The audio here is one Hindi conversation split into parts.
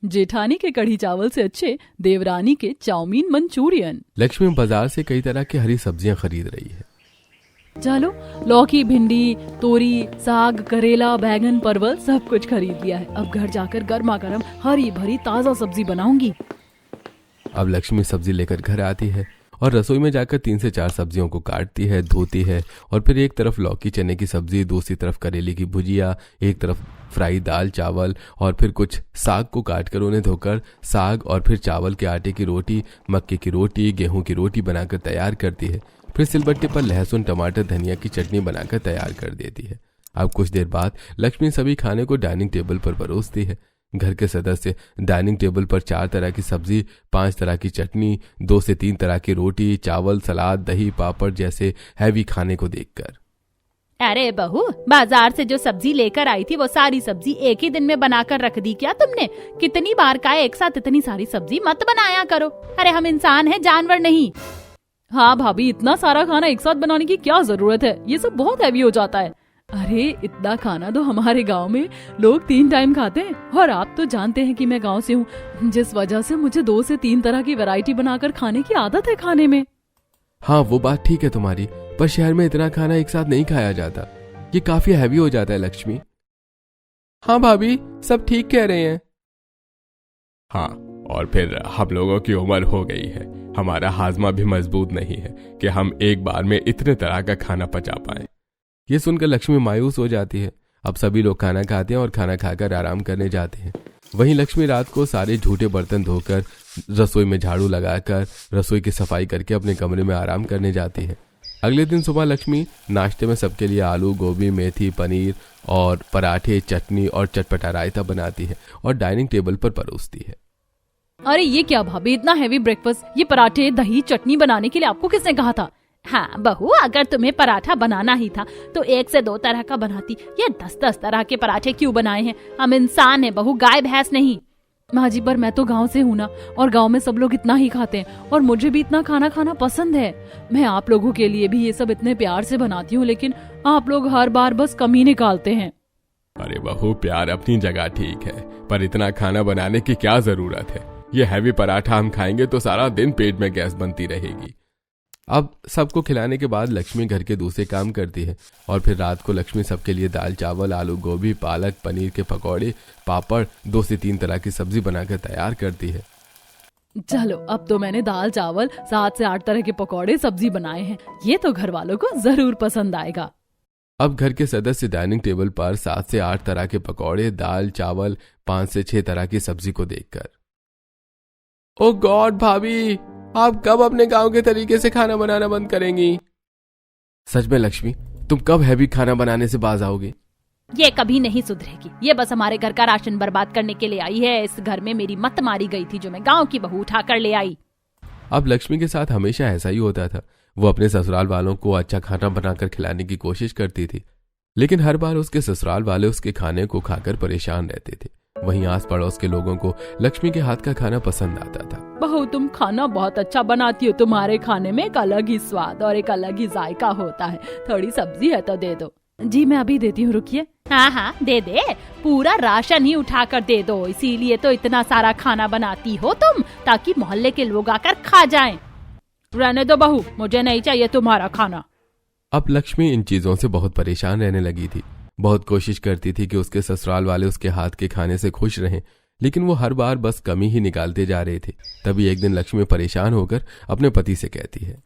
जेठानी के कढ़ी चावल से अच्छे देवरानी के चाउमीन मंचूरियन। लक्ष्मी बाजार से कई तरह की हरी सब्जियां खरीद रही है। चलो, लौकी, भिंडी, तोरी, साग, करेला, बैगन, परवल सब कुछ खरीद लिया है। अब घर जाकर गर्मा गर्म हरी भरी ताजा सब्जी बनाऊंगी। अब लक्ष्मी सब्जी लेकर घर आती है और रसोई में जाकर 3 से 4 सब्जियों को काटती है, धोती है और फिर एक तरफ लौकी चने की सब्जी, दूसरी तरफ करेले की भुजिया, एक तरफ फ्राई दाल चावल और फिर कुछ साग को काटकर उन्हें धोकर साग और फिर चावल के आटे की रोटी, मक्के की रोटी, गेहूं की रोटी बनाकर तैयार करती है। फिर सिलबट्टे पर लहसुन, टमाटर, धनिया की चटनी बनाकर तैयार कर देती है। अब कुछ देर बाद लक्ष्मी सभी खाने को डाइनिंग टेबल पर परोसती है। घर के सदस्य डाइनिंग टेबल पर 4 तरह की सब्जी, 5 तरह की चटनी, 2 से 3 तरह की रोटी, चावल, सलाद, दही, पापड़ जैसे हैवी खाने को देखकर, अरे बहू, बाजार से जो सब्जी लेकर आई थी वो सारी सब्जी एक ही दिन में बनाकर रख दी क्या तुमने? कितनी बार कहा एक साथ इतनी सारी सब्जी मत बनाया करो। अरे हम इंसान हैं, जानवर नहीं। हाँ भाभी, इतना सारा खाना एक साथ बनाने की क्या जरूरत है? ये सब बहुत हैवी हो जाता है। अरे इतना खाना तो हमारे गांव में लोग 3 टाइम खाते हैं और आप तो जानते हैं कि मैं गांव से हूँ, जिस वजह से मुझे 2 से 3 तरह की वैरायटी बनाकर खाने की आदत है खाने में। हाँ वो बात ठीक है तुम्हारी, पर शहर में इतना खाना एक साथ नहीं खाया जाता, ये काफी हैवी हो जाता है लक्ष्मी। हाँ भाभी, सब ठीक कह रहे हैं। हाँ, और फिर हम लोगों की उम्र हो गई है, हमारा हाजमा भी मजबूत नहीं है कि हम एक बार में इतने तरह का खाना पचा पाएं। ये सुनकर लक्ष्मी मायूस हो जाती है। अब सभी लोग खाना खाते हैं और खाना खाकर आराम करने जाते हैं। वहीं लक्ष्मी रात को सारे झूठे बर्तन धोकर, रसोई में झाड़ू लगाकर, रसोई की सफाई करके अपने कमरे में आराम करने जाती है। अगले दिन सुबह लक्ष्मी नाश्ते में सबके लिए आलू, गोभी, मेथी, पनीर और पराठे, चटनी और चटपटा रायता बनाती है और डाइनिंग टेबल पर परोसती है। अरे ये क्या भाभी, इतना हैवी ब्रेकफास्ट? ये पराठे, दही, चटनी बनाने के लिए आपको किसने कहा था? हाँ बहू, अगर तुम्हें पराठा बनाना ही था तो 1 से 2 तरह का बनाती। ये 10-10 तरह के पराठे क्यों बनाए हैं? हम इंसान हैं बहू, गाय भैंस नहीं। माँ जी, पर मैं तो गांव से हूँ ना, और गांव में सब लोग इतना ही खाते हैं और मुझे भी इतना खाना खाना पसंद है। मैं आप लोगों के लिए भी ये सब इतने प्यार से बनाती हूँ, लेकिन आप लोग हर बार बस कमी निकालते हैं। अरे बहू, प्यार अपनी जगह ठीक है, पर इतना खाना बनाने की क्या जरूरत है? ये हैवी पराठा हम खाएंगे तो सारा दिन पेट में गैस बनती रहेगी। अब सबको खिलाने के बाद लक्ष्मी घर के दूसरे काम करती है और फिर रात को लक्ष्मी सबके लिए दाल चावल, आलू गोभी, पालक, पनीर के पकौड़े, पापड़, 2 से 3 तरह की सब्जी बनाकर तैयार करती है। चलो, अब तो मैंने दाल चावल, 7 से 8 तरह के पकौड़े, सब्जी बनाए हैं। ये तो घर वालों को जरूर पसंद आएगा। अब घर के सदस्य डाइनिंग टेबल पर 7 से 8 तरह के पकौड़े, दाल चावल, 5 से 6 तरह की सब्जी को देखकर, ओ गॉड भाभी, आप कब अपने गांव के तरीके से खाना बनाना बंद करेंगी? सच में लक्ष्मी, तुम कब हैवी खाना बनाने से बाज आओगे? ये कभी नहीं सुधरेगी। ये बस हमारे घर का राशन बर्बाद करने के लिए आई है। इस घर में मेरी मत मारी गई थी जो मैं गांव की बहू उठा कर ले आई। अब लक्ष्मी के साथ हमेशा ऐसा ही होता था। वो अपने ससुराल वालों को अच्छा खाना बनाकर खिलाने की कोशिश करती थी, लेकिन हर बार उसके ससुराल वाले उसके खाने को खाकर परेशान रहते थे। वहीं आस पड़ोस के लोगों को लक्ष्मी के हाथ का खाना पसंद आता था। बहू, तुम खाना बहुत अच्छा बनाती हो। तुम्हारे खाने में एक अलग ही स्वाद और एक अलग ही जायका होता है। थोड़ी सब्जी है तो दे दो। जी मैं अभी देती हूँ, रुकिए। हाँ हाँ दे दे, पूरा राशन ही उठा कर दे दो। इसीलिए तो इतना सारा खाना बनाती हो तुम, ताकि मोहल्ले के लोग आकर खा जाएं। रहने दो बहू, मुझे नहीं चाहिए तुम्हारा खाना। अब लक्ष्मी इन चीजों से बहुत परेशान रहने लगी थी। बहुत कोशिश करती थी कि उसके ससुराल वाले उसके हाथ के खाने से खुश रहें, लेकिन वो हर बार बस कमी ही निकालते जा रहे थे। तभी एक दिन लक्ष्मी परेशान होकर अपने पति से कहती है,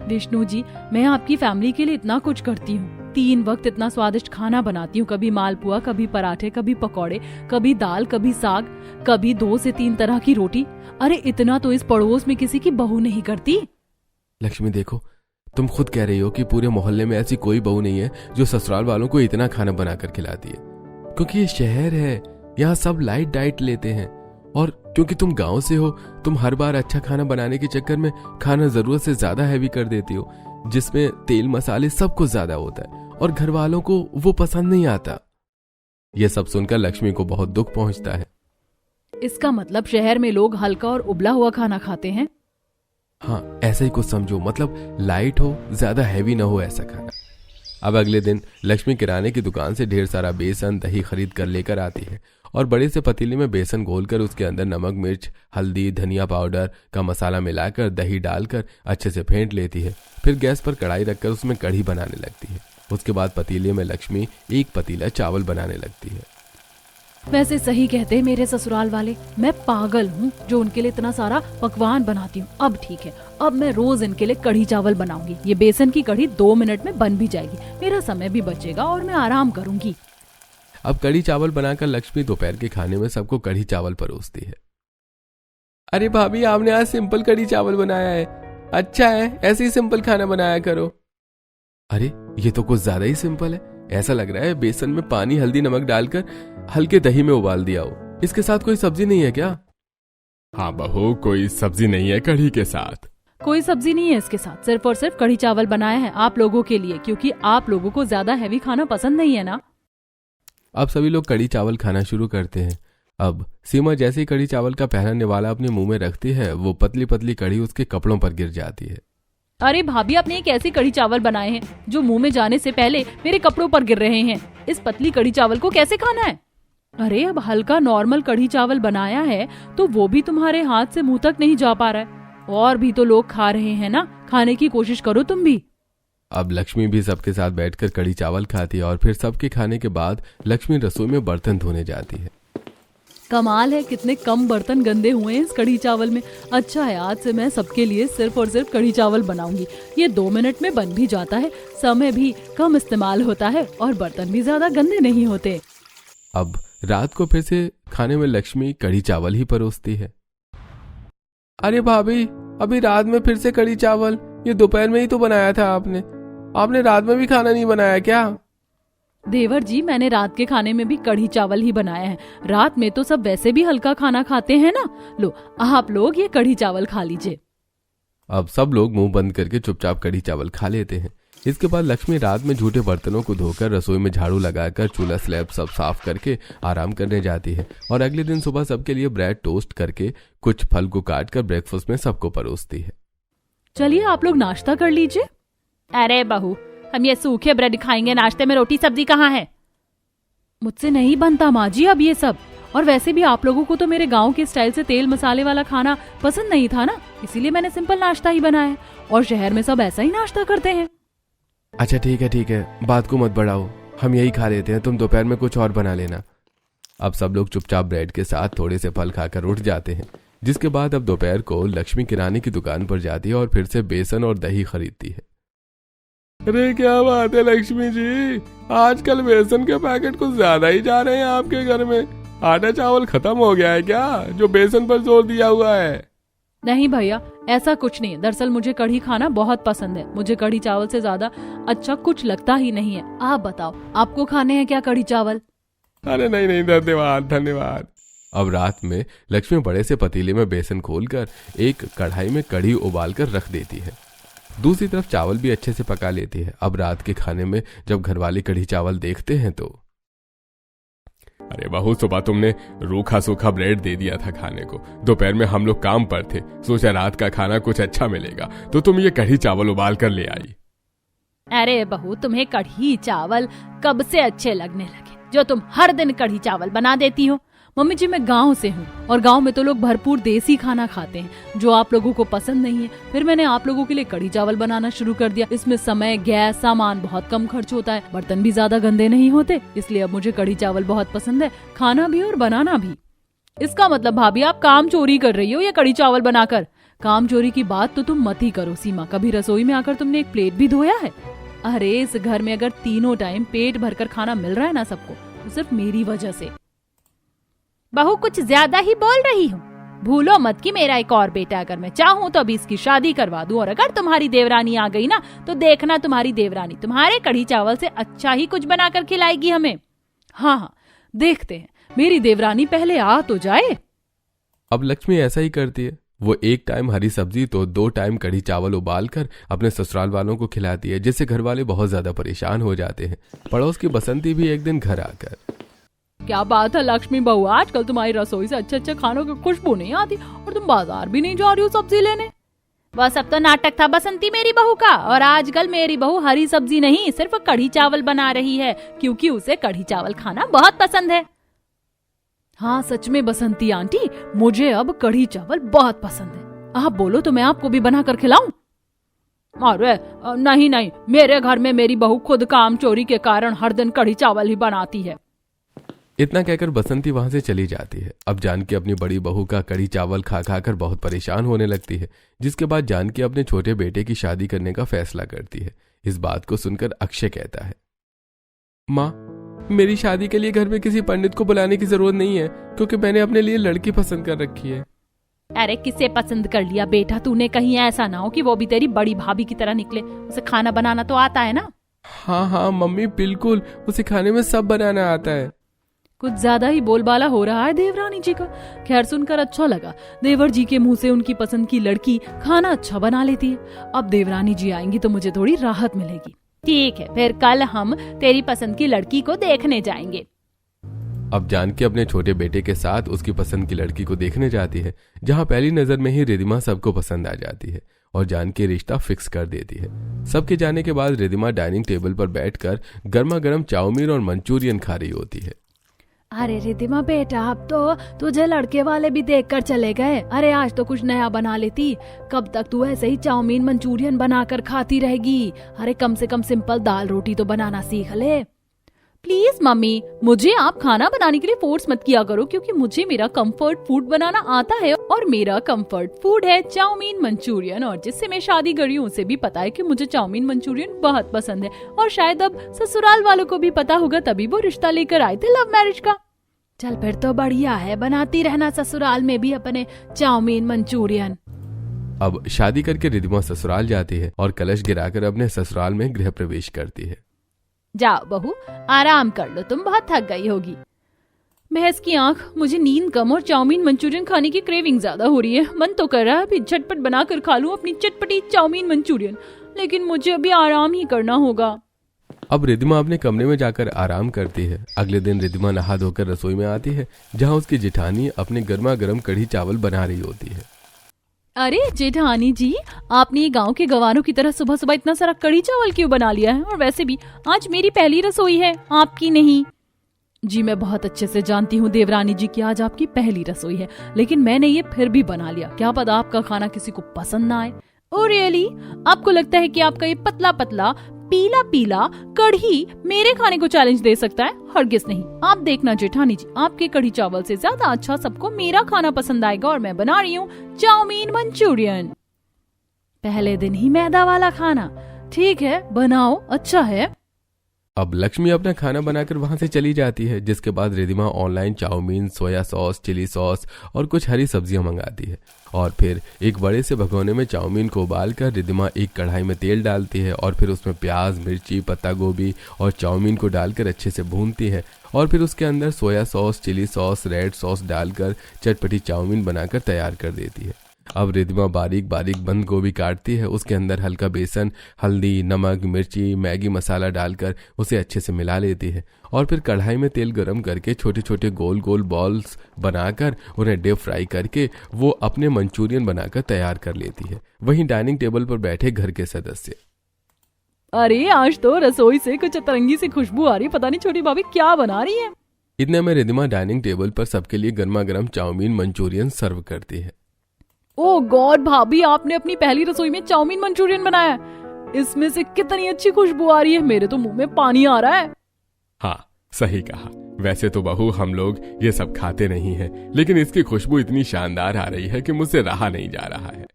विष्णु जी, मैं आपकी फैमिली के लिए इतना कुछ करती हूँ। 3 वक्त इतना स्वादिष्ट खाना बनाती हूँ। कभी मालपुआ, कभी पराठे, कभी पकौड़े, कभी दाल, कभी साग, कभी 2 से 3 तरह की रोटी। अरे इतना तो इस पड़ोस में किसी की बहू नहीं करती। लक्ष्मी देखो, तुम खुद कह रही हो कि पूरे मोहल्ले में ऐसी कोई बहू नहीं है जो ससुराल वालों को इतना खाना बनाकर खिलाती है। क्योंकि ये शहर है, यहाँ सब लाइट डाइट लेते हैं, और क्योंकि तुम गांव से हो, तुम हर बार अच्छा खाना बनाने के चक्कर में खाना जरूरत से ज्यादा हैवी कर देती हो, जिसमें तेल मसाले सब कुछ ज्यादा होता है और घर वालों को वो पसंद नहीं आता। ये सब सुनकर लक्ष्मी को बहुत दुख पहुंचता है। इसका मतलब शहर में लोग हल्का और उबला हुआ खाना खाते हैं? हाँ, ऐसा ही कुछ समझो, मतलब लाइट हो, ज्यादा हैवी ना हो ऐसा खाना। अब अगले दिन लक्ष्मी किराने की दुकान से ढेर सारा बेसन, दही खरीद कर लेकर आती है और बड़े से पतीले में बेसन घोलकर उसके अंदर नमक, मिर्च, हल्दी, धनिया पाउडर का मसाला मिलाकर दही डालकर अच्छे से फेंट लेती है। फिर गैस पर कढ़ाई रखकर उसमें कढ़ी बनाने लगती है। उसके बाद पतीले में लक्ष्मी एक पतीला चावल बनाने लगती है। वैसे सही कहते हैं मेरे ससुराल वाले, मैं पागल हूँ जो उनके लिए इतना सारा पकवान बनाती हूँ। अब ठीक है, अब मैं रोज इनके लिए कढ़ी चावल बनाऊंगी। ये बेसन की कढ़ी 2 मिनट में बन भी जाएगी, मेरा समय भी बचेगा और मैं आराम करूंगी। अब कढ़ी चावल बनाकर लक्ष्मी दोपहर के खाने में सबको कढ़ी चावल परोसती है। अरे भाभी, आपने आज सिंपल कढ़ी चावल बनाया है, अच्छा है, ऐसे ही सिंपल खाना बनाया करो। अरे ये तो कुछ ज्यादा ही सिंपल है, ऐसा लग रहा है बेसन में पानी, हल्दी, नमक डालकर हल्के दही में उबाल दिया हो। इसके साथ कोई सब्जी नहीं है क्या? हाँ बहू, कोई सब्जी नहीं है कढ़ी के साथ। कोई सब्जी नहीं है इसके साथ, सिर्फ और सिर्फ कढ़ी चावल बनाया है आप लोगों के लिए, क्योंकि आप लोगों को ज्यादा हैवी खाना पसंद नहीं है ना। अब सभी लोग कढ़ी चावल खाना शुरू करते हैं। अब सीमा जैसे ही कढ़ी चावल का पहला निवाला अपने मुंह में रखती है, वो पतली पतली कढ़ी उसके कपड़ों पर गिर जाती है। अरे भाभी, आपने एक ऐसी कढ़ी चावल बनाए हैं जो मुंह में जाने से पहले मेरे कपड़ों पर गिर रहे हैं। इस पतली कढ़ी चावल को कैसे खाना है? अरे अब हल्का नॉर्मल कढ़ी चावल बनाया है तो वो भी तुम्हारे हाथ से मुंह तक नहीं जा पा रहा है, और भी तो लोग खा रहे हैं ना, खाने की कोशिश करो तुम भी। अब लक्ष्मी भी सबके साथ बैठकर कढ़ी चावल खाती है और फिर सबके खाने के बाद लक्ष्मी रसोई में बर्तन धोने जाती है। कमाल है, कितने कम बर्तन गंदे हुए हैं इस कढ़ी चावल में। अच्छा है, आज से मैं सबके लिए सिर्फ और सिर्फ कढ़ी चावल बनाऊंगी। ये 2 मिनट में बन भी जाता है, समय भी कम इस्तेमाल होता है और बर्तन भी ज्यादा गंदे नहीं होते। अब रात को फिर से खाने में लक्ष्मी कढ़ी चावल ही परोसती है। अरे भाभी, अभी रात में फिर से कढ़ी चावल? ये दोपहर में ही तो बनाया था आपने रात में भी खाना नहीं बनाया क्या? देवर जी, मैंने रात के खाने में भी कढ़ी चावल ही बनाया है। रात में तो सब वैसे भी हल्का खाना खाते हैं ना। लो, आप लोग ये कढ़ी चावल खा लीजिए। अब सब लोग मुंह बंद करके चुपचाप कढ़ी चावल खा लेते हैं। इसके बाद लक्ष्मी रात में झूठे बर्तनों को धोकर रसोई में झाड़ू लगाकर चूल्हा स्लैब सब साफ करके आराम करने जाती है और अगले दिन सुबह सबके लिए ब्रेड टोस्ट करके कुछ फल को काट कर ब्रेकफास्ट में सबको परोसती है। चलिए आप लोग नाश्ता कर लीजिए। अरे बहू, हम ये सूखे ब्रेड खाएंगे, नाश्ते में रोटी सब्जी कहाँ है? मुझसे नहीं बनता माँ जी अब ये सब, और वैसे भी आप लोगों को तो मेरे गांव के स्टाइल से तेल मसाले वाला खाना पसंद नहीं था ना, इसीलिए मैंने सिंपल नाश्ता ही बनाया है, और शहर में सब ऐसा ही नाश्ता करते हैं। अच्छा ठीक है, बात को मत बढ़ाओ, हम यही खा लेते हैं, तुम दोपहर में कुछ और बना लेना। अब सब लोग चुपचाप ब्रेड के साथ थोड़े से फल खाकर उठ जाते हैं। जिसके बाद अब दोपहर को लक्ष्मी किराने की दुकान पर जाती है और फिर से बेसन और दही खरीदती है। अरे क्या बात है लक्ष्मी जी, आजकल बेसन के पैकेट कुछ ज्यादा ही जा रहे हैं आपके घर में। आटा चावल खत्म हो गया है क्या, जो बेसन पर जोर दिया हुआ है? नहीं भैया, ऐसा कुछ नहीं है। दरअसल मुझे कढ़ी खाना बहुत पसंद है, मुझे कढ़ी चावल से ज्यादा अच्छा कुछ लगता ही नहीं है। आप बताओ, आपको खाने हैं क्या कढ़ी चावल? अरे नहीं, धन्यवाद। अब रात में लक्ष्मी बड़े से पतीले में बेसन खोलकर एक कढ़ाई में कढ़ी उबाल कर रख देती है। दूसरी तरफ चावल भी अच्छे से पका लेती है। अब रात के खाने में जब घरवाले कढ़ी चावल देखते हैं तो, अरे बहू, सुबह तुमने रूखा सूखा ब्रेड दे दिया था खाने को, दोपहर में हम लोग काम पर थे, सोचा रात का खाना कुछ अच्छा मिलेगा तो तुम ये कढ़ी चावल उबाल कर ले आई। अरे बहू, तुम्हें कढ़ी चावल कब से अच्छे लगने लगे, जो तुम हर दिन कढ़ी चावल बना देती हो? मम्मी जी, मैं गांव से हूँ और गांव में तो लोग भरपूर देसी खाना खाते हैं जो आप लोगों को पसंद नहीं है। फिर मैंने आप लोगों के लिए कढ़ी चावल बनाना शुरू कर दिया। इसमें समय, गैस, सामान बहुत कम खर्च होता है, बर्तन भी ज्यादा गंदे नहीं होते, इसलिए अब मुझे कढ़ी चावल बहुत पसंद है, खाना भी और बनाना भी। इसका मतलब भाभी, आप काम चोरी कर रही हो ये कढ़ी चावल बनाकर? काम चोरी की बात तो तुम मत ही करो सीमा। कभी रसोई में आकर तुमने एक प्लेट भी धोया है? अरे इस घर में अगर तीनों टाइम पेट भरकर खाना मिल रहा है ना सबको, तो सिर्फ मेरी वजह से। बहू, कुछ ज्यादा ही बोल रही हूँ। भूलो मत कि मेरा एक और बेटा, अगर मैं चाहूँ तो अभी इसकी शादी करवा दूं, और अगर तुम्हारी देवरानी आ गई ना तो देखना, तुम्हारी देवरानी तुम्हारे कढ़ी चावल से अच्छा ही कुछ बनाकर खिलाएगी हमें। हाँ, देखते हैं, मेरी देवरानी पहले आ तो जाए। अब लक्ष्मी ऐसा ही करती है, वो एक टाइम हरी सब्जी तो 2 टाइम कढ़ी चावल उबाल कर अपने ससुराल वालों को खिलाती है, जिससे घर वाले बहुत ज्यादा परेशान हो जाते हैं। पड़ोस की बसंती भी एक दिन घर आकर, क्या बात है लक्ष्मी बहू, आजकल तुम्हारी रसोई से अच्छे अच्छे खानों की खुशबू नहीं आती और तुम बाजार भी नहीं जा रही हो सब्जी लेने। वह सब तो नाटक था बसंती मेरी बहू का, और आजकल मेरी बहू हरी सब्जी नहीं सिर्फ कढ़ी चावल बना रही है, क्योंकि उसे कढ़ी चावल खाना बहुत पसंद है। हाँ सच में बसंती आंटी, मुझे अब कढ़ी चावल बहुत पसंद है। आप बोलो तो मैं आपको भी बना कर खिलाऊं? अरे नहीं नहीं, मेरे घर में मेरी बहू खुद काम चोरी के कारण हर दिन कढ़ी चावल ही बनाती है। इतना कहकर बसंती वहां से चली जाती है। अब जानकी अपनी बड़ी बहू का कढ़ी चावल खा खा कर बहुत परेशान होने लगती है, जिसके बाद जानकी अपने छोटे बेटे की शादी करने का फैसला करती है। इस बात को सुनकर अक्षय कहता है, माँ, मेरी शादी के लिए घर में किसी पंडित को बुलाने की जरूरत नहीं है, क्योंकि मैंने अपने लिए लड़की पसंद कर रखी है। अरे किसे पसंद कर लिया बेटा तूने? कहीं ऐसा ना हो कि वो भी तेरी बड़ी भाभी की तरह निकले। उसे खाना बनाना तो आता है ना? हाँ हाँ मम्मी, बिल्कुल, उसे खाने में सब बनाना आता है। कुछ ज्यादा ही बोलबाला हो रहा है देवरानी जी का। खैर, सुनकर अच्छा लगा। देवर जी के मुंह से उनकी पसंद की लड़की खाना अच्छा बना लेती है। अब देवरानी जी आएंगी तो मुझे थोड़ी राहत मिलेगी। ठीक है, फिर कल हम तेरी पसंद की लड़की को देखने जाएंगे। अब जानकी अपने छोटे बेटे के साथ उसकी पसंद की लड़की को देखने जाती है, जहां पहली नजर में ही रिधिमा सबको पसंद आ जाती है और जानकी रिश्ता फिक्स कर देती है। सबके जाने के बाद रिधिमा डाइनिंग टेबल पर बैठकर गर्मा गर्म चाउमीन और मंचूरियन खा रही होती है। अरे रिधिमा बेटा, अब तो तुझे लड़के वाले भी देख कर चले गए। अरे आज तो कुछ नया बना लेती। कब तक तू ऐसे ही चाउमीन मंचूरियन बनाकर खाती रहेगी? अरे कम से कम सिंपल दाल रोटी तो बनाना सीख ले। प्लीज मम्मी, मुझे आप खाना बनाने के लिए फोर्स मत किया करो, क्योंकि मुझे मेरा कंफर्ट फूड बनाना आता है और मेरा कंफर्ट फूड है चाउमीन मंचूरियन। और जिससे मैं शादी करी हूँ उसे भी पता है कि मुझे चाउमीन मंचूरियन बहुत पसंद है। और शायद अब ससुराल वालों को भी पता होगा, तभी वो रिश्ता लेकर आए थे लव मैरिज का। चल फिर तो बढ़िया है, बनाती रहना ससुराल में भी अपने चाउमीन मंचूरियन। अब शादी करके रिधिमा ससुराल जाती है और कलश गिराकर अपने ससुराल में गृह प्रवेश करती है। जाओ बहू, आराम कर लो, तुम बहुत थक गई होगी। भैंस की आंख, मुझे नींद कम और चाउमीन मंचूरियन खाने की क्रेविंग ज्यादा हो रही है। मन तो कर रहा है अभी झटपट बनाकर खा लूं अपनी चटपटी चाउमीन मंचूरियन, लेकिन मुझे अभी आराम ही करना होगा। अब रिधिमा अपने कमरे में जाकर आराम करती है। अगले दिन रिधिमा नहा धोकर रसोई में आती है, जहाँ उसकी जेठानी अपने गर्मा गर्म कढ़ी चावल बना रही होती है। अरे जेठानी जी, आपने ये गांव के गवारों की तरह सुबह सुबह इतना सारा कढ़ी चावल क्यों बना लिया है? और वैसे भी आज मेरी पहली रसोई है, आपकी नहीं। जी मैं बहुत अच्छे से जानती हूँ देवरानी जी की आज आपकी पहली रसोई है, लेकिन मैंने ये फिर भी बना लिया। क्या पता आपका खाना किसी को पसंद ना आए। Oh really? आपको लगता है कि आपका ये पतला पतला पीला पीला कढ़ी मेरे खाने को चैलेंज दे सकता है? हरगिज नहीं। आप देखना जेठानी जी, आपके कढ़ी चावल से ज्यादा अच्छा सबको मेरा खाना पसंद आएगा। और मैं बना रही हूँ चाउमीन मंचूरियन। पहले दिन ही मैदा वाला खाना। ठीक है, बनाओ, अच्छा है। अब लक्ष्मी अपना खाना बनाकर वहां से चली जाती है, जिसके बाद Ridhima online chow mein, soya sauce, chilli sauce और कुछ हरी सब्जियां मंगाती है। और फिर एक बड़े से भगोने में चाउमीन को उबालकर रिधिमा एक कढ़ाई में तेल डालती है और फिर उसमें प्याज, मिर्ची, पत्ता गोभी और चाउमीन को डालकर अच्छे से भूनती है। और फिर उसके अंदर soya sauce, chilli sauce, red sauce डालकर चटपटी चाउमीन बनाकर तैयार कर देती है। अब रिधिमा बारीक बारीक बंद गोभी काटती है, उसके अंदर हल्का बेसन, हल्दी, नमक, मिर्ची, मैगी मसाला डालकर उसे अच्छे से मिला लेती है। और फिर कढ़ाई में तेल गरम करके छोटे छोटे गोल गोल बॉल्स बनाकर उन्हें डीप फ्राई करके वो अपने मंचूरियन बनाकर तैयार कर लेती है। वहीं डाइनिंग टेबल पर बैठे घर के सदस्य, अरे आज तो रसोई से कुछ अतरंगी सी खुशबू आ रही, पता नहीं छोटी भाभी क्या बना रही है। इतने में रिधिमा डाइनिंग टेबल पर सबके लिए गर्मा गर्म चाउमीन मंचूरियन सर्व करती है। ओ गॉड भाभी, आपने अपनी पहली रसोई में चाउमीन मंचूरियन बनाया है। इसमें से कितनी अच्छी खुशबू आ रही है, मेरे तो मुंह में पानी आ रहा है। हाँ, सही कहा। वैसे तो बहू हम लोग ये सब खाते नहीं हैं, लेकिन इसकी खुशबू इतनी शानदार आ रही है कि मुझसे रहा नहीं जा रहा है।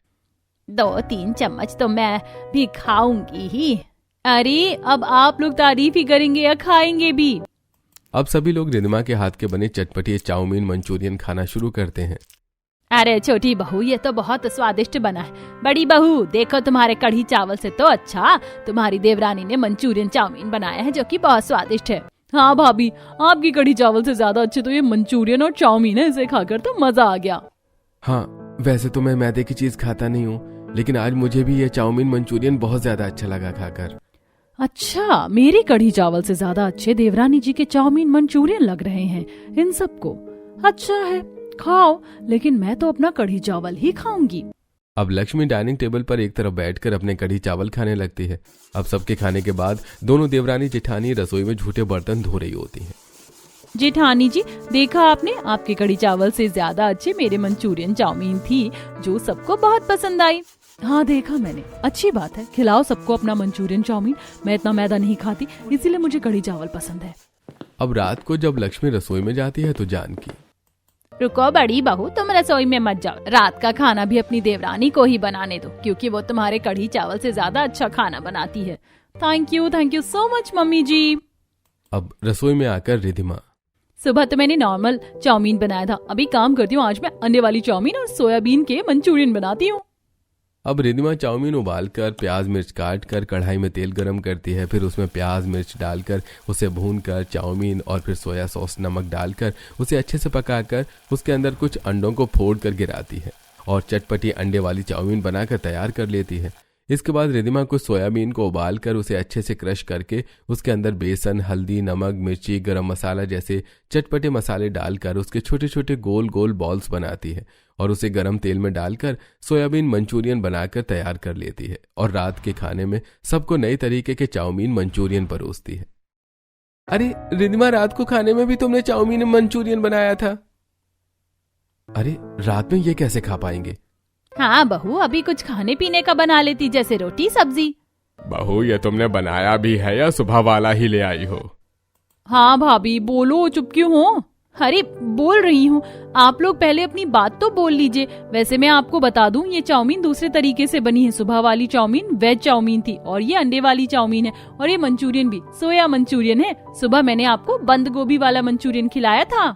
2-3 चम्मच तो मैं भी खाऊंगी ही। अरे अब आप लोग तारीफ ही करेंगे या खाएंगे भी? अब सभी लोग रिधिमा के हाथ के बने चटपटी चाउमीन मंचूरियन खाना शुरू करते हैं। अरे छोटी बहू, ये तो बहुत स्वादिष्ट बना है। बड़ी बहू देखो, तुम्हारे कढ़ी चावल से तो अच्छा तुम्हारी देवरानी ने मंचूरियन चाउमीन बनाया है, जो कि बहुत स्वादिष्ट है। हाँ भाभी, आपकी कढ़ी चावल से ज्यादा अच्छे तो ये मंचूरियन और चाउमीन है। इसे खाकर तो मजा आ गया। हाँ, वैसे तो मैं मैदे की चीज खाता नहीं हूँ, लेकिन आज मुझे भी ये चाउमीन मंचूरियन बहुत ज्यादा अच्छा लगा खाकर। अच्छा, मेरी कढ़ी चावल से ज्यादा अच्छे देवरानी जी के चाउमीन मंचूरियन लग रहे हैं इन सबको। अच्छा है, खाओ, लेकिन मैं तो अपना कढ़ी चावल ही खाऊंगी। अब लक्ष्मी डाइनिंग टेबल पर एक तरफ बैठकर अपने कढ़ी चावल खाने लगती है। अब सबके खाने के बाद दोनों देवरानी जेठानी रसोई में झूठे बर्तन धो रही होती हैं। जेठानी जी, देखा आपने, आपके कढ़ी चावल से ज्यादा अच्छे मेरे मंचूरियन चाउमीन थी जो सबको बहुत पसंद आई। हाँ देखा मैंने, अच्छी बात है, खिलाओ सबको अपना मंचूरियन चाउमीन। मैं इतना मैदा नहीं खाती, इसीलिए मुझे कढ़ी चावल पसंद है। अब रात को जब लक्ष्मी रसोई में जाती है तो जानकी, रुको बड़ी बहू, तुम रसोई में मत जाओ, रात का खाना भी अपनी देवरानी को ही बनाने दो, क्योंकि वो तुम्हारे कढ़ी चावल से ज्यादा अच्छा खाना बनाती है। Thank you so much mummy ji. अब रसोई में आकर रिधिमा, सुबह तो मैंने नॉर्मल चाउमीन बनाया था, अभी काम करती हूँ, आज मैं अंडे वाली चाउमीन और सोयाबीन के मंचूरियन बनाती हूँ। अब रिधिमा चाउमीन उबालकर प्याज मिर्च काट कर कढ़ाई में तेल गरम करती है, फिर उसमें प्याज मिर्च डालकर उसे भूनकर चाउमीन और फिर सोया सॉस नमक डालकर उसे अच्छे से पकाकर उसके अंदर कुछ अंडों को फोड़ कर गिराती है और चटपटी अंडे वाली चाउमीन बनाकर तैयार कर लेती है। इसके बाद रिधिमा कुछ सोयाबीन को उबालकर उसे अच्छे से क्रश करके उसके अंदर बेसन, हल्दी, नमक, मिर्ची, गरम मसाला जैसे चटपटे मसाले डालकर उसके छोटे छोटे गोल गोल बॉल्स बनाती है और उसे गरम तेल में डालकर सोयाबीन मंचूरियन बनाकर तैयार कर लेती है और रात के खाने में सबको नए तरीके के चाउमीन मंचूरियन परोसती है। अरे रिधिमा, रात को खाने में भी तुमने चाउमीन मंचूरियन बनाया था? अरे रात में ये कैसे खा पाएंगे? हाँ बहू, अभी कुछ खाने पीने का बना लेती, जैसे रोटी सब्जी। बहू, ये तुमने बनाया भी है या सुबह वाला ही ले आई हो? हाँ भाभी, बोलो, चुप क्यों हो? अरे बोल रही हूँ, आप लोग पहले अपनी बात तो बोल लीजिए। वैसे मैं आपको बता दूं, ये चाउमीन दूसरे तरीके से बनी है। सुबह वाली चाउमीन वेज चाउमीन थी और ये अंडे वाली चाउमीन है, और ये मंचूरियन भी सोया मंचूरियन है। सुबह मैंने आपको बंद गोभी वाला मंचूरियन खिलाया था।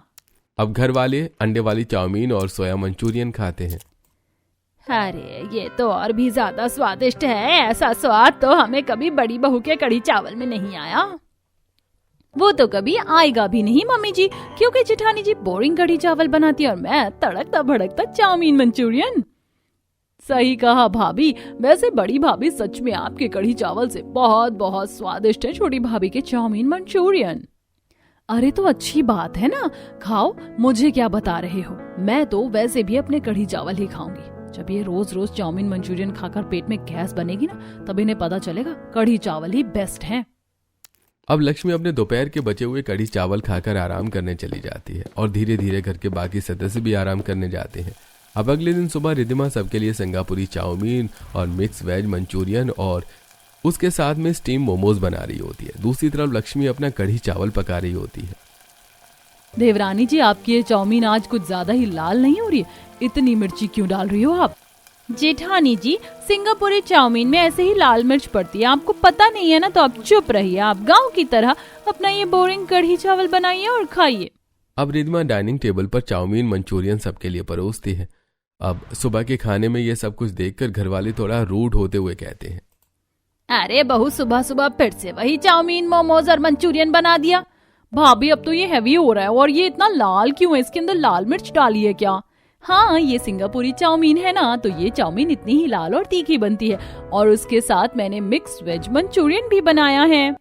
अब घर वाले अंडे वाली चाउमीन और सोया मंचूरियन खाते हैं। अरे ये तो और भी ज्यादा स्वादिष्ट है, ऐसा स्वाद तो हमें कभी बड़ी बहू के कढ़ी चावल में नहीं आया। वो तो कभी आएगा भी नहीं मम्मी जी, क्योंकि जेठानी जी बोरिंग कढ़ी चावल बनाती है और मैं तड़कता भड़कता चाउमीन मंचूरियन। सही कहा भाभी, वैसे बड़ी भाभी सच में आपके कढ़ी चावल से बहुत बहुत स्वादिष्ट है छोटी भाभी के चाउमीन मंचूरियन। अरे तो अच्छी बात है ना, खाओ, मुझे क्या बता रहे हो। मैं तो वैसे भी अपने कढ़ी चावल ही खाऊंगी। जब ये रोज रोज चाउमीन मंचूरियन खाकर पेट में गैस बनेगी ना, तब इन्हें पता चलेगा कढ़ी चावल ही बेस्ट है। अब लक्ष्मी अपने दोपहर के बचे हुए कढ़ी चावल खाकर आराम करने चली जाती है और धीरे धीरे घर के बाकी सदस्य भी आराम करने जाते हैं। अब अगले दिन सुबह रिधिमा सबके लिए सिंगापुरी चाउमीन और मिक्स वेज मंचूरियन और उसके साथ में स्टीम मोमोज बना रही होती है। दूसरी तरफ लक्ष्मी अपना कढ़ी चावल पका रही होती है। देवरानी जी, आपकी ये चाउमीन आज कुछ ज्यादा ही लाल नहीं हो रही? इतनी मिर्ची क्यों डाल रही हो आप? जेठानी जी, सिंगापुरी चाउमीन में ऐसे ही लाल मिर्च पड़ती है, आपको पता नहीं है ना, तो आप चुप रहिए। आप गांव की तरह अपना ये बोरिंग कढ़ी चावल बनाइए और खाइए। अब रिधिमा डाइनिंग टेबल पर चाउमीन मंचूरियन सबके लिए परोसती है। अब सुबह के खाने में ये सब कुछ देखकर घरवाले थोड़ा रूड होते हुए कहते हैं, अरे बहू, सुबह सुबह फिर से वही चाउमीन, मोमोज और मंचूरियन बना दिया। भाभी, अब तो ये हैवी हो रहा है, और ये इतना लाल क्यों है? इसके अंदर लाल मिर्च डाली है क्या? हाँ, ये सिंगापुरी चाउमीन है ना, तो ये चाउमीन इतनी ही लाल और तीखी बनती है, और उसके साथ मैंने मिक्स वेज मंचूरियन भी बनाया है।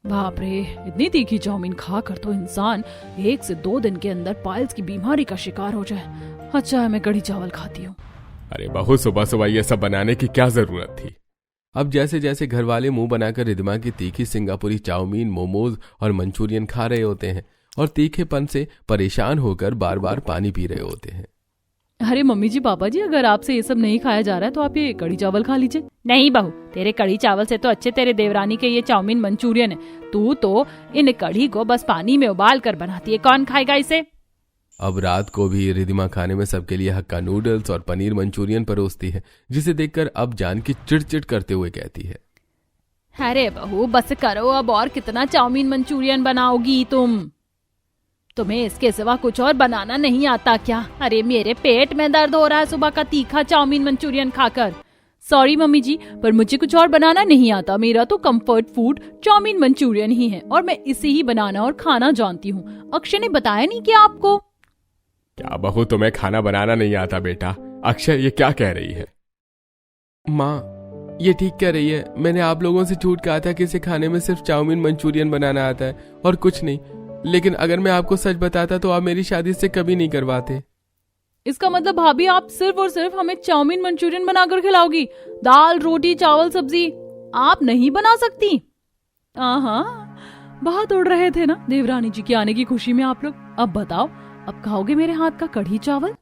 बाप रे, इतनी तीखी चाउमीन खाकर तो इंसान 1 से 2 दिन के अंदर पाइल्स की बीमारी का शिकार हो जाए। अच्छा है मैं कढ़ी चावल खाती हूँ। अरे बहू, सुबह सुबह ये सब बनाने की क्या जरूरत थी? अब जैसे जैसे घर वाले मुंह बनाकर रिधिमा की तीखी सिंगापुरी चाउमीन, मोमोज और मंचूरियन खा रहे होते हैं और तीखेपन से परेशान होकर बार बार पानी पी रहे होते हैं। अरे मम्मी जी, पापा जी, अगर आपसे ये सब नहीं खाया जा रहा है तो आप ये कढ़ी चावल खा लीजिए। नहीं बहू, तेरे कढ़ी चावल से तो अच्छे तेरे देवरानी के ये चाउमीन मंचूरियन है। तू तो इन कढ़ी को बस पानी में उबाल कर बनाती है, कौन खाएगा इसे? अब रात को भी रिधिमा खाने में सबके लिए हक्का नूडल्स और पनीर मंचूरियन परोसती है, जिसे देखकर अब जानकी चिड़चिड़ करते हुए कहती है, अरे बहू बस करो, अब और कितना चाउमीन मंचूरियन बनाओगी तुम? तुम्हें इसके सिवा कुछ और बनाना नहीं आता क्या? अरे मेरे पेट में दर्द हो रहा है सुबह का तीखा चाउमीन मंचूरियन खाकर। सॉरी मम्मी जी, पर मुझे कुछ और बनाना नहीं आता। मेरा तो कंफर्ट फूड चाउमीन मंचूरियन ही है, और मैं इसे ही बनाना और खाना जानती हूँ। अक्षय ने बताया नहीं क्या आपको? क्या बहू, तुम्हें खाना बनाना नहीं आता बेटा? अक्षय ये क्या कह रही है? माँ, ये ठीक कह रही है। मैंने आप लोगों से झूठ कहा था कि इसे खाने में सिर्फ चाउमीन मंचूरियन बनाना आता है और कुछ नहीं, लेकिन अगर मैं आपको सच बताता तो आप मेरी शादी से कभी नहीं करवाते। इसका मतलब भाभी, आप सिर्फ और सिर्फ हमें चाउमीन मंचूरियन बनाकर खिलाओगी? दाल, रोटी, चावल, सब्जी आप नहीं बना सकती? हाँ, बहुत उड़ रहे थे ना देवरानी जी के आने की खुशी में आप लोग। अब बताओ, अब खाओगे मेरे हाथ का कढ़ी चावल?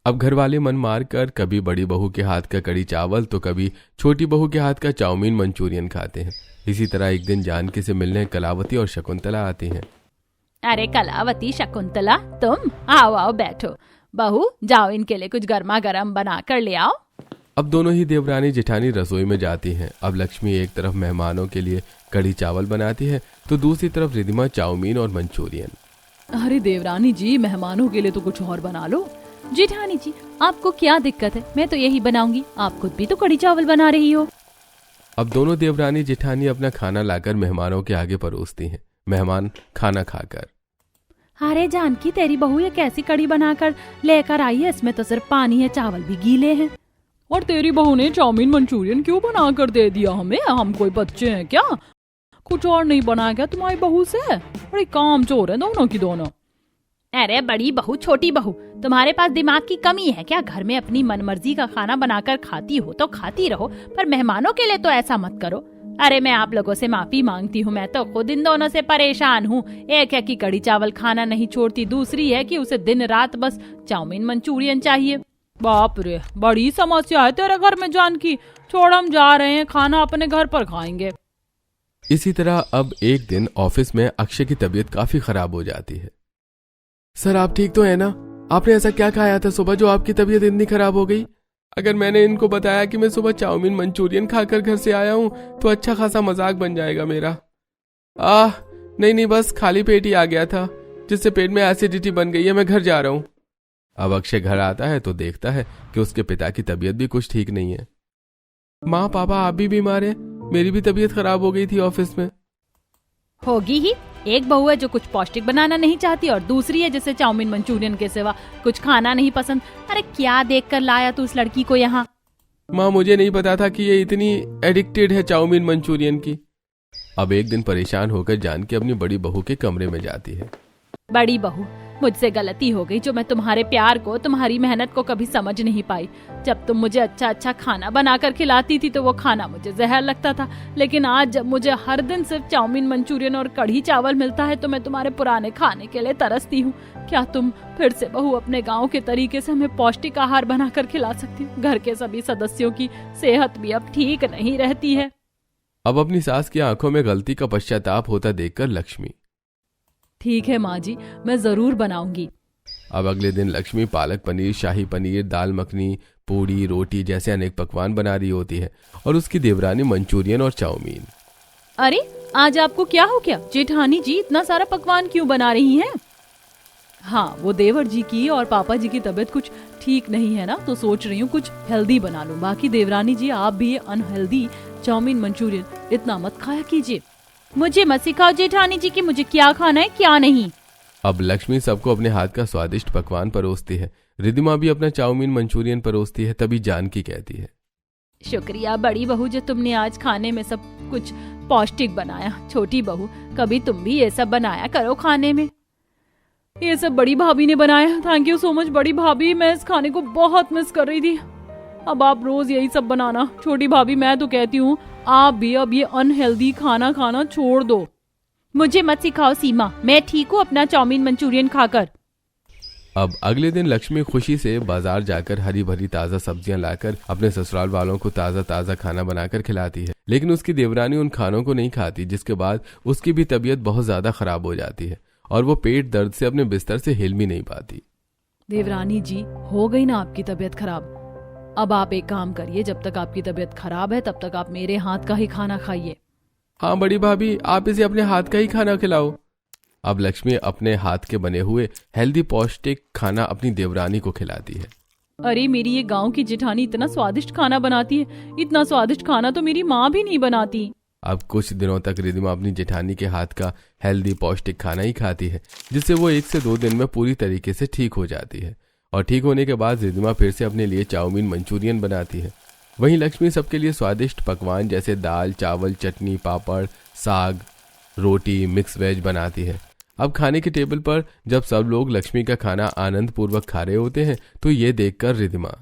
अब घर वाले मन मार कर कभी बड़ी बहू के हाथ का कढ़ी चावल तो कभी छोटी बहू के हाथ का चाउमीन मंचूरियन खाते हैं। इसी तरह एक दिन जानकी से मिलने कलावती और शकुंतला आती हैं। अरे कलावती, शकुंतला, तुम आओ आओ बैठो। बहू जाओ, इनके लिए कुछ गर्मा गर्म बना कर ले आओ। अब दोनों ही देवरानी जेठानी रसोई में जाती हैं। अब लक्ष्मी एक तरफ मेहमानों के लिए कढ़ी चावल बनाती है तो दूसरी तरफ रिधिमा चाउमीन और मंचूरियन। अरे देवरानी जी, मेहमानों के लिए तो कुछ और बना लो। जेठानी जी, आपको क्या दिक्कत है? मैं तो यही बनाऊंगी, आप खुद भी तो कढ़ी चावल बना रही हो। अब दोनों देवरानी जेठानी अपना खाना लाकर मेहमानों के आगे परोसती हैं। मेहमान खाना खाकर, अरे जानकी, तेरी बहू ये कैसी कढ़ी बनाकर लेकर आई है? इसमें तो सिर्फ पानी है, चावल भी गीले हैं। और तेरी बहू ने चाउमीन मंचूरियन क्यों बना कर दे दिया हमें? हम कोई बच्चे हैं क्या? कुछ और नहीं बनाया क्या तुम्हारी बहू से? बड़ी काम चोर है दोनों की दोनों। अरे बड़ी बहू, छोटी बहू, तुम्हारे पास दिमाग की कमी है क्या? घर में अपनी मनमर्जी का खाना बनाकर खाती हो तो खाती रहो, पर मेहमानों के लिए तो ऐसा मत करो। अरे मैं आप लोगों से माफी मांगती हूँ, मैं तो खुद इन दोनों से परेशान हूँ। एक है कि कढ़ी चावल खाना नहीं छोड़ती, दूसरी है कि उसे दिन रात बस चाउमीन मंचूरियन चाहिए। बाप रे, बड़ी समस्या है तेरे घर में जानकी। छोड़, हम जा रहे हैं, खाना अपने घर पर खाएंगे। इसी तरह अब एक दिन ऑफिस में अक्षय की तबीयत काफी खराब हो जाती है। सर, आप ठीक तो है ना? आपने ऐसा क्या खाया था सुबह जो आपकी तबीयत इतनी खराब हो गई? अगर मैंने इनको बताया कि मैं सुबह चाउमीन मंचूरियन खाकर घर से आया हूं तो अच्छा खासा मजाक बन जाएगा मेरा। नहीं, बस खाली पेट ही आ गया था, जिससे पेट में एसिडिटी बन गई है। मैं घर जा रहा हूं। अब अक्षय घर आता है तो देखता है कि उसके पिता की तबीयत भी कुछ ठीक नहीं है। माँ, पापा, आप भी बीमार हैं? मेरी भी तबीयत खराब हो गई थी ऑफिस में। होगी ही। एक बहू है जो कुछ पौष्टिक बनाना नहीं चाहती और दूसरी है जिसे चाउमीन मंचूरियन के सिवा कुछ खाना नहीं पसंद। अरे क्या देखकर लाया तू उस लड़की को यहाँ? माँ, मुझे नहीं पता था कि ये इतनी एडिक्टेड है चाउमीन मंचूरियन की। अब एक दिन परेशान होकर जानकी अपनी बड़ी बहू के कमरे में जाती है। बड़ी बहू, मुझसे गलती हो गई जो मैं तुम्हारे प्यार को, तुम्हारी मेहनत को कभी समझ नहीं पाई। जब तुम मुझे अच्छा अच्छा खाना बनाकर खिलाती थी तो वो खाना मुझे जहर लगता था, लेकिन आज जब मुझे हर दिन सिर्फ चाउमीन मंचूरियन और कढ़ी चावल मिलता है तो मैं तुम्हारे पुराने खाने के लिए तरसती हूँ। क्या तुम फिर से बहू अपने गाँव के तरीके से हमें पौष्टिक आहार बनाकर खिला सकती हो? घर के सभी सदस्यों की सेहत भी अब ठीक नहीं रहती है। अब अपनी सास की आंखों में गलती का पश्चाताप होता देखकर लक्ष्मी, ठीक है माँ जी, मैं जरूर बनाऊंगी। अब अगले दिन लक्ष्मी पालक पनीर, शाही पनीर, दाल मखनी, पूड़ी, रोटी जैसे अनेक पकवान बना रही होती है और उसकी देवरानी मंचूरियन और चाउमीन। अरे आज आपको क्या हो गया जेठानी जी? इतना सारा पकवान क्यों बना रही हैं? हाँ, वो देवर जी की और पापा जी की तबीयत कुछ ठीक नहीं है ना, तो सोच रही हूँ कुछ हेल्दी बना लूं। बाकी देवरानी जी, आप भी अनहेल्दी चाउमीन मंचूरियन इतना मत खाया कीजिए। मुझे मत सिखाओ जेठानी जी कि मुझे क्या खाना है क्या नहीं। अब लक्ष्मी सबको अपने हाथ का स्वादिष्ट पकवान परोसती है। रिधिमा भी अपना चाउमीन मंचूरियन परोसती है। तभी जानकी कहती है, शुक्रिया बड़ी बहू जो तुमने आज खाने में सब कुछ पौष्टिक बनाया। छोटी बहू, कभी तुम भी ये सब बनाया करो खाने में। ये सब बड़ी भाभी ने बनाया। थैंक यू सो मच बड़ी भाभी, मैं इस खाने को बहुत मिस कर रही थी। अब आप रोज यही सब बनाना। छोटी भाभी, मैं तो कहती हूँ आप भी अब ये अनहेल्दी खाना खाना छोड़ दो। मुझे मत सिखाओ सीमा, मैं ठीक हूँ अपना चाउमीन मंचूरियन खाकर। अब अगले दिन लक्ष्मी खुशी से बाजार जाकर हरी भरी ताजा सब्जियां लाकर अपने ससुराल वालों को ताजा ताजा खाना बनाकर खिलाती है। लेकिन उसकी देवरानी उन खानों को नहीं खाती, जिसके बाद उसकी भी तबीयत बहुत ज्यादा खराब हो जाती है और वो पेट दर्द से अपने बिस्तर से हिल भी नहीं पाती। देवरानी जी, हो गई ना आपकी तबीयत खराब? अब आप एक काम करिए, जब तक आपकी तबीयत खराब है तब तक आप मेरे हाथ का ही खाना खाइए। हाँ बड़ी भाभी, आप इसे अपने हाथ का ही खाना खिलाओ। अब लक्ष्मी अपने हाथ के बने हुए हेल्दी पौष्टिक खाना अपनी देवरानी को खिलाती है। अरे मेरी ये गांव की जेठानी इतना स्वादिष्ट खाना बनाती है। इतना स्वादिष्ट खाना तो मेरी माँ भी नहीं बनाती। अब कुछ दिनों तक रिधिमा अपनी जेठानी के हाथ का हेल्दी पौष्टिक खाना ही खाती है, जिससे वो 1 से 2 दिन में पूरी तरीके से ठीक हो जाती है। और ठीक होने के बाद रिधिमा फिर से अपने लिए चाउमीन मंचूरियन बनाती है। वहीं लक्ष्मी सबके लिए स्वादिष्ट पकवान जैसे दाल, चावल, चटनी, पापड़, साग, रोटी, मिक्स वेज बनाती है। अब खाने के टेबल पर जब सब लोग लक्ष्मी का खाना आनंद पूर्वक खा रहे होते हैं तो ये देखकर रिधिमा,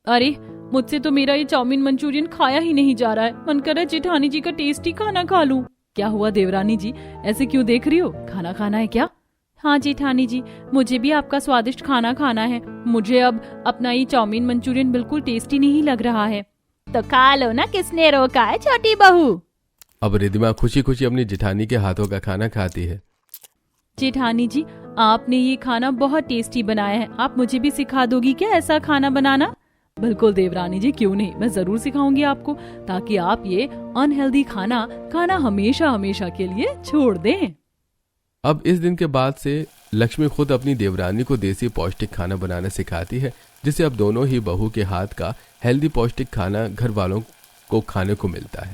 अरे मुझसे तो मेरा ये चाउमीन मंचूरियन खाया ही नहीं जा रहा है। मन कर रहा है जेठानी जी का टेस्टी खाना खा लूं। क्या हुआ देवरानी जी, ऐसे क्यों देख रही हो? खाना खाना है क्या? हाँ जेठानी जी, मुझे भी आपका स्वादिष्ट खाना खाना है। मुझे अब अपना ये चाउमीन मंचूरियन बिल्कुल टेस्टी नहीं लग रहा है। तो खा लो ना, किसने रोका है छोटी बहू। अब रिद्धिमा खुशी खुशी अपनी जेठानी के हाथों का खाना खाती है। जेठानी जी, आपने ये खाना बहुत टेस्टी बनाया है, आप मुझे भी सिखा दोगी क्या ऐसा खाना बनाना? बिल्कुल देवरानी जी, क्यों नहीं, मैं जरूर सिखाऊंगी आपको, ताकि आप ये अनहेल्दी खाना खाना हमेशा हमेशा के लिए छोड़ दें। अब इस दिन के बाद से लक्ष्मी खुद अपनी देवरानी को देसी पौष्टिक खाना बनाना सिखाती है, जिससे अब दोनों ही बहू के हाथ का हेल्दी पौष्टिक खाना घर वालों को खाने को मिलता है।